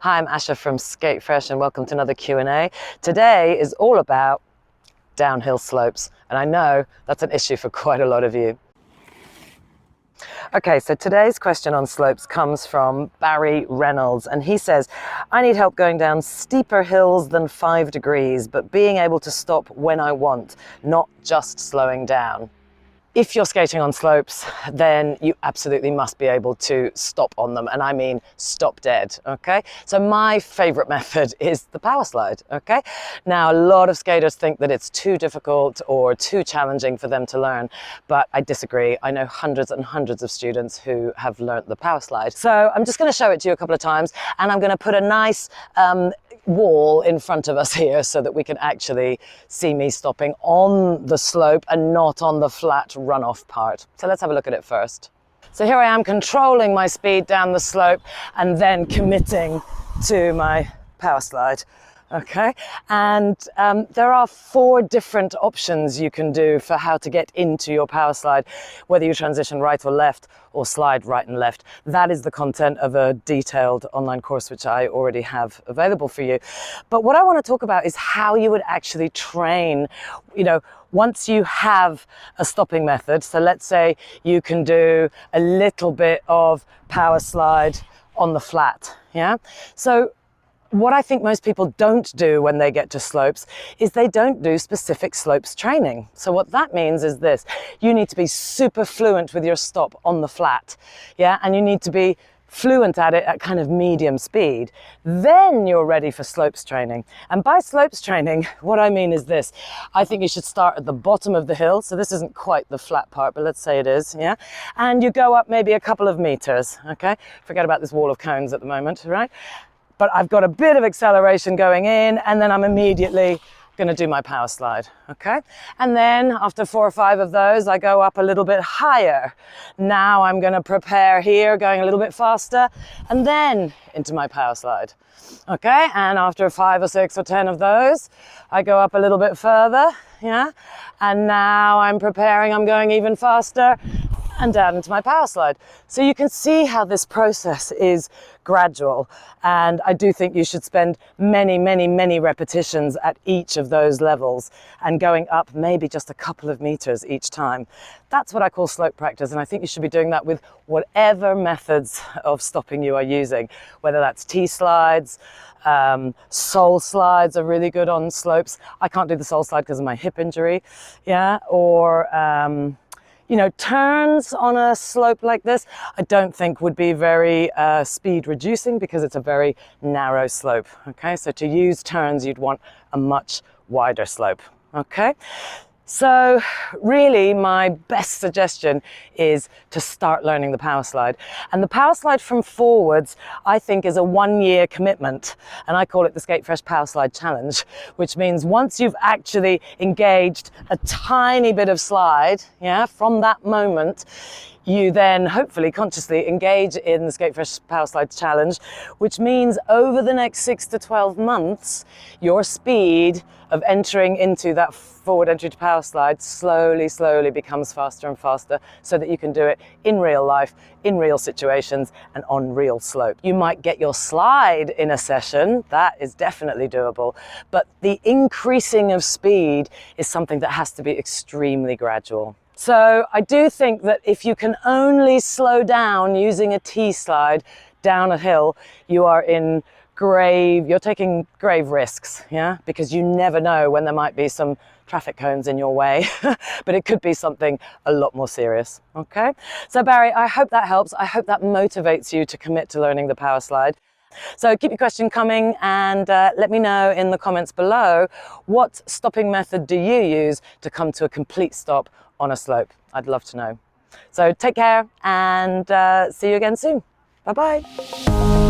Hi, I'm Asha from Skatefresh and welcome to another Q&A. Today is all about downhill slopes, and I know that's an issue for quite a lot of you. Okay, so today's question on slopes comes from Barry Reynolds, and he says, I need help going down steeper hills than 5 degrees, but being able to stop when I want, not just slowing down. If you're skating on slopes, then you absolutely must be able to stop on them, and I mean stop dead, okay? So my favorite method is the Powerslide, okay? Now, a lot of skaters think that it's too difficult or too challenging for them to learn, but I disagree. I know hundreds and hundreds of students who have learnt the Powerslide. So I'm just gonna show it to you a couple of times, and I'm gonna put a nice wall in front of us here so that we can actually see me stopping on the slope and not on the flat runoff part. So let's have a look at it first. So here I am controlling my speed down the slope and then committing to my Powerslide. Okay, and there are 4 different options you can do for how to get into your Powerslide, whether you transition right or left or slide right and left. That is the content of a detailed online course which I already have available for you. But what I want to talk about is how you would actually train, once you have a stopping method. So let's say you can do a little bit of Powerslide on the flat, yeah? So what I think most people don't do when they get to slopes is they don't do specific slopes training. So what that means is this: you need to be super fluent with your stop on the flat, yeah? And you need to be fluent at it at kind of medium speed. Then you're ready for slopes training. And by slopes training, what I mean is this: I think you should start at the bottom of the hill. So this isn't quite the flat part, but let's say it is, yeah? And you go up maybe a couple of meters, okay? Forget about this wall of cones at the moment, right? But I've got a bit of acceleration going in, and then I'm immediately going to do my Powerslide, okay? And then after 4 or 5 of those, I go up a little bit higher. Now I'm going to prepare here, going a little bit faster, and then into my Powerslide, okay? And after 5 or 6 or 10 of those, I go up a little bit further, yeah? And now I'm preparing, I'm going even faster, and down into my Powerslide. So you can see how this process is gradual, and I do think you should spend many repetitions at each of those levels and going up maybe just a couple of meters each time. That's what I call slope practice, and I think you should be doing that with whatever methods of stopping you are using, whether that's T-slides, soul slides are really good on slopes. I can't do the soul slide because of my hip injury, yeah, or turns on a slope like this, I don't think would be very speed reducing because it's a very narrow slope, okay? So to use turns, you'd want a much wider slope, okay? So really my best suggestion is to start learning the Powerslide. And the Powerslide from forwards, I think, is a 1-year commitment. And I call it the Skatefresh Powerslide Challenge, which means once you've actually engaged a tiny bit of slide, yeah, from that moment, you then hopefully consciously engage in the Skatefresh Powerslide Challenge, which means over the next 6 to 12 months, your speed of entering into that forward entry to Powerslide slowly becomes faster and faster so that you can do it in real life, in real situations, and on real slope. You might get your slide in a session, that is definitely doable, but the increasing of speed is something that has to be extremely gradual. So I do think that if you can only slow down using a T-slide down a hill, you're taking grave risks, yeah? Because you never know when there might be some traffic cones in your way, but it could be something a lot more serious, okay? So Barry, I hope that helps. I hope that motivates you to commit to learning the Powerslide. So keep your question coming, and let me know in the comments below, what stopping method do you use to come to a complete stop on a slope? I'd love to know. So take care, and see you again soon. Bye-bye.